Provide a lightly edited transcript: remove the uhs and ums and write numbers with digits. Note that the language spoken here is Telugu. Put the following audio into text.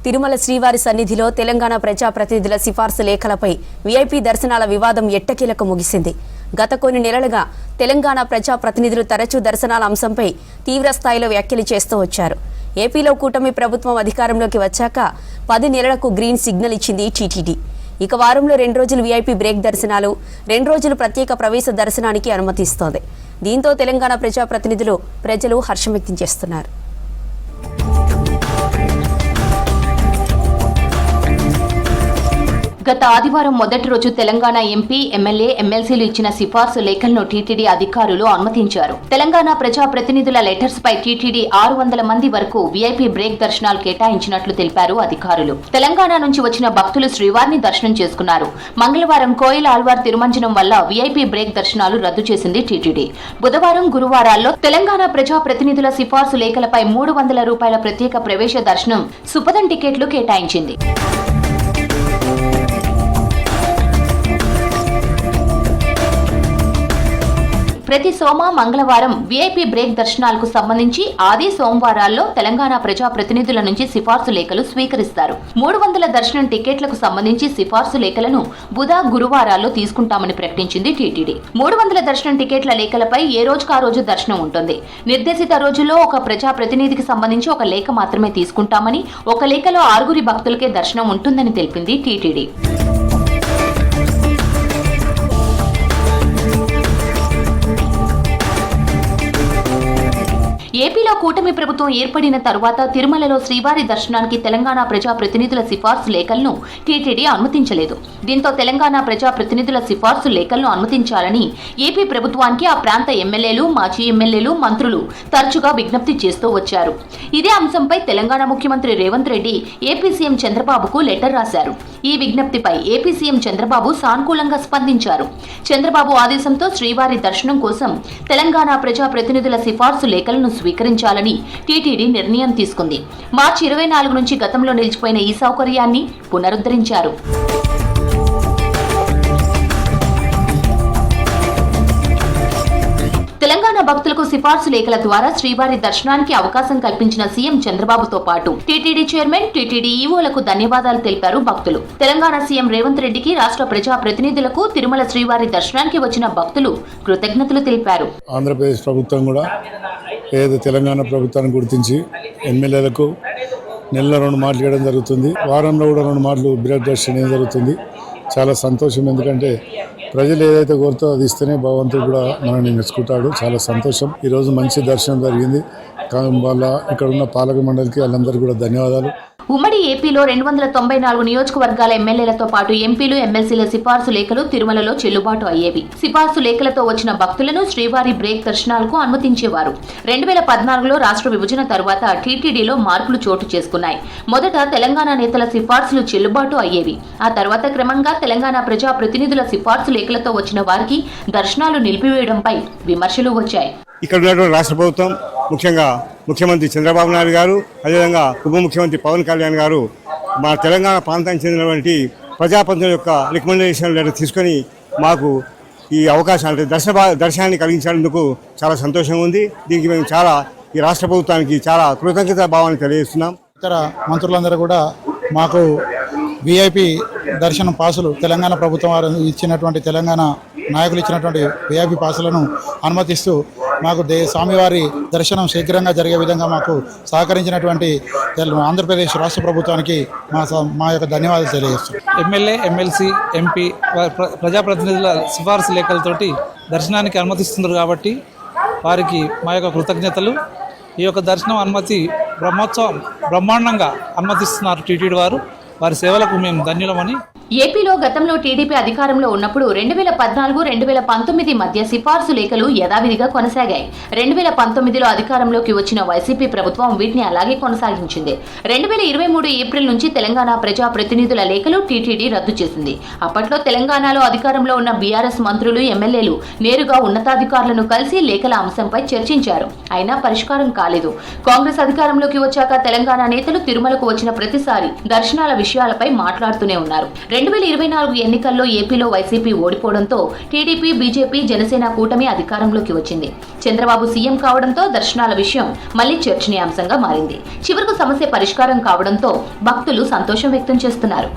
తిరుమల శ్రీవారి సన్నిధిలో తెలంగాణ ప్రజాప్రతినిధుల సిఫార్సు లేఖలపై వీఐపీ దర్శనాల వివాదం ఎట్టకేలకు ముగిసింది. గత కొన్ని నెలలుగా తెలంగాణ ప్రజాప్రతినిధులు తరచూ దర్శనాల అంశంపై తీవ్ర స్థాయిలో వ్యాఖ్యలు చేస్తూ వచ్చారు. ఏపీలో కూటమి ప్రభుత్వం అధికారంలోకి వచ్చాక 10 నెలలకు గ్రీన్ సిగ్నల్ ఇచ్చింది టీటీడీ. ఇక వారంలో 2 రోజులు వీఐపీ బ్రేక్ దర్శనాలు, 2 రోజులు ప్రత్యేక ప్రవేశ దర్శనానికి అనుమతిస్తోంది. దీంతో తెలంగాణ ప్రజలు హర్షం వ్యక్తం చేస్తున్నారు. గత ఆదివారం మొదటి రోజు తెలంగాణ ఎంపీ, ఎమ్మెల్యే, ఎమ్మెల్సీలు ఇచ్చిన సిఫార్సు లేఖలను టీటీడీ అధికారులు అనుమతించారు. తెలంగాణ ప్రజాప్రతినిధుల లెటర్స్ పై టీటీడీ 600 మంది వరకు వీఐపీ బ్రేక్ దర్శనాలు కేటాయించినట్లు తెలిపారు అధికారులు. తెలంగాణ నుంచి వచ్చిన భక్తులు శ్రీవారిని దర్శనం చేసుకున్నారు. మంగళవారం కోయిల్ ఆల్వార్ తిరుమంజనం వల్ల వీఐపీ బ్రేక్ దర్శనాలు రద్దు చేసింది టీటీడీ. బుధవారం, గురువారాల్లో తెలంగాణ ప్రజాప్రతినిధుల సిఫార్సు లేఖలపై 300 రూపాయల ప్రత్యేక ప్రవేశ దర్శనం సుపథం టికెట్లు కేటాయించింది. ప్రతి సోమ, మంగళవారం వీఐపీ బ్రేక్ దర్శనాలకు సంబంధించి ఆది, సోమవారాల్లో తెలంగాణ ప్రజాప్రతినిధుల నుంచి సిఫార్సు లేఖలు స్వీకరిస్తారు. 300 దర్శనం టికెట్లకు సంబంధించి సిఫార్సు లేఖలను బుధ, గురువారాల్లో తీసుకుంటామని ప్రకటించింది టీటీడీ. 300 దర్శనం టికెట్ల లేఖలపై ఏ రోజుకు ఆ రోజు దర్శనం ఉంటుంది. నిర్దేశిత రోజుల్లో ఒక ప్రజాప్రతినిధికి సంబంధించి ఒక లేఖ మాత్రమే తీసుకుంటామని, ఒక లేఖలో 6 భక్తులకే దర్శనం ఉంటుందని తెలిపింది టీటీడీ. ఏపీలో కూటమి ప్రభుత్వం ఏర్పడిన తరువాత తిరుమలలో శ్రీవారి దర్శనానికి తెలంగాణ ప్రజాప్రతినిధుల సిఫార్సు లేఖలను టీటీడీ అనుమతించలేదు. దీంతో తెలంగాణ ప్రజాప్రతినిధుల సిఫార్సు లేఖలను అనుమతించాలని ఏపీ ప్రభుత్వానికి ఆ ప్రాంత ఎమ్మెల్యేలు, మాజీ ఎమ్మెల్యేలు, మంత్రులు తరచుగా విజ్ఞప్తి చేస్తూ వచ్చారు. ఇదే అంశంపై తెలంగాణ ముఖ్యమంత్రి రేవంత్ రెడ్డి ఏపీ సీఎం చంద్రబాబుకు లెటర్ రాశారు. ఈ విజ్ఞప్తిపై ఏపీ సీఎం చంద్రబాబు సానుకూలంగా స్పందించారు. చంద్రబాబు ఆదేశంతో శ్రీవారి దర్శనం కోసం తెలంగాణ ప్రజాప్రతినిధుల సిఫార్సు లేఖలను స్వీకరించాలని టీటీడీ నిర్ణయం తీసుకుంది. మార్చి 24 నుంచి గతంలో నిలిచిపోయిన ఈ సౌకర్యాన్ని పునరుద్ధరించారు. తెలంగాణ భక్తులకు సిఫార్సు లేఖల ద్వారా శ్రీవారి దర్శనానికి అవకాశం కల్పించిన సీఎం చంద్రబాబుతో పాటు టీటీడీ చైర్మన్, టీటీడీ ఈవోలకు ధన్యవాదాలు తెలిపారు భక్తులు. తెలంగాణ సీఎం రేవంత్ రెడ్డికి, రాష్ట్ర ప్రజాప్రతినిధులకు, తిరుమల శ్రీవారి దర్శనానికి వచ్చిన భక్తులు కృతజ్ఞతలు తెలిపారు. ఆంధ్రప్రదేశ్ ప్రభుత్వం కూడా ఏదో తెలంగాణ ప్రభుత్వాన్ని గుర్తించి ఎమ్మెల్యేలకు నెలలో 2 మాటలు ఇవ్వడం జరుగుతుంది. వారంలో కూడా 2 మాటలు బ్రేక్ దర్శనం జరుగుతుంది. చాలా సంతోషం. ఎందుకంటే ప్రజలు ఏదైతే కోరుతో అది ఇస్తేనే భగవంతుడు కూడా మనల్ని మెచ్చుకుంటాడు. చాలా సంతోషం. ఈరోజు మంచి దర్శనం జరిగింది. వాళ్ళ ఇక్కడ ఉన్న పాలక మండలికి వాళ్ళందరికీ కూడా ధన్యవాదాలు. ఉమ్మడి ఏపీలో 294 నియోజకవర్గాల ఎమ్మెల్యేలతో పాటు ఎంపీలు, ఎమ్మెల్సీల సిఫార్సు లేఖలు తిరుమలలో చెల్లుబాటు అయ్యేవి. సిఫార్సు లేఖలతో వచ్చిన భక్తులను శ్రీవారి బ్రేక్ దర్శనాలకు అనుమతించేవారు. 2014లో రాష్ట్ర విభజన తరువాత టీటీడీలో మార్పులు చోటు చేసుకున్నాయి. మొదట తెలంగాణ నేతల సిఫార్సులు చెల్లుబాటు అయ్యేవి. ఆ తర్వాత క్రమంగా తెలంగాణ ప్రజాప్రతినిధుల సిఫార్సు లేఖలతో వచ్చిన వారికి దర్శనాలు నిలిపివేయడంపై విమర్శలు వచ్చాయి. ఇక్కడ ఉన్నటువంటి రాష్ట్ర ప్రభుత్వం, ముఖ్యంగా ముఖ్యమంత్రి చంద్రబాబు నాయుడు గారు, అదేవిధంగా ఉప ముఖ్యమంత్రి పవన్ కళ్యాణ్ గారు మా తెలంగాణ ప్రాంతానికి చెందినటువంటి ప్రజాప్రతినిధుల యొక్క రికమెండేషన్ లెటర్ తీసుకొని మాకు ఈ అవకాశాలు దర్శనాన్ని కలిగించేందుకు చాలా సంతోషంగా ఉంది. దీనికి మేము చాలా ఈ రాష్ట్ర ప్రభుత్వానికి చాలా కృతజ్ఞతా భావాన్ని తెలియజేస్తున్నాం. ఇతర మంత్రులందరూ కూడా మాకు వీఐపీ దర్శనం పాసులు తెలంగాణ ప్రభుత్వం వారు ఇచ్చినటువంటి, తెలంగాణ నాయకులు ఇచ్చినటువంటి వీఐపీ పాసులను అనుమతిస్తూ మాకు స్వామివారి దర్శనం శీఘ్రంగా జరిగే విధంగా మాకు సహకరించినటువంటి ఆంధ్రప్రదేశ్ రాష్ట్ర ప్రభుత్వానికి మా యొక్క ధన్యవాదాలు తెలియజేస్తున్నాం. ఎమ్మెల్యే, ఎమ్మెల్సీ, ఎంపీ ప్రజాప్రతినిధుల సిఫార్సు లేఖలతోటి దర్శనానికి అనుమతిస్తున్నారు కాబట్టి వారికి మా యొక్క కృతజ్ఞతలు. ఈ యొక్క దర్శనం అనుమతి బ్రహ్మాండంగా అనుమతిస్తున్నారు టీటీడీ వారు. వారి సేవలకు మేము ధన్యులమని. ఏపీలో గతంలో టీడీపీ అధికారంలో ఉన్నప్పుడు 2014-2019 మధ్య సిఫార్సు లేఖలు యథావిధిగా కొనసాగాయి. 2019లో అధికారంలోకి వచ్చిన వైసీపీ ప్రభుత్వం వీటిని అలాగే కొనసాగించింది. 2023 ఏప్రిల్ నుంచి తెలంగాణ ప్రజాప్రతినిధుల లేఖలు టీటీడీ రద్దు చేసింది. అప్పట్లో తెలంగాణలో అధికారంలో ఉన్న బీఆర్ఎస్ మంత్రులు, ఎమ్మెల్యేలు నేరుగా ఉన్నతాధికారులను కలిసి లేఖల అంశంపై చర్చించారు. అయినా పరిష్కారం కాలేదు. కాంగ్రెస్ అధికారంలోకి వచ్చాక తెలంగాణ నేతలు తిరుమలకు వచ్చిన ప్రతిసారి దర్శనాల విషయాలపై మాట్లాడుతూనే ఉన్నారు. 2024 ఎన్నికల్లో ఏపీలో వైసీపీ ఓడిపోవడంతో టీడీపీ, బీజేపీ, జనసేన కూటమి అధికారంలోకి వచ్చింది. చంద్రబాబు సీఎం కావడంతో దర్శనాల విషయం మళ్లీ చర్చనీయాంశంగా మారింది. చివరకు సమస్య పరిష్కారం కావడంతో భక్తులు సంతోషం వ్యక్తం చేస్తున్నారు.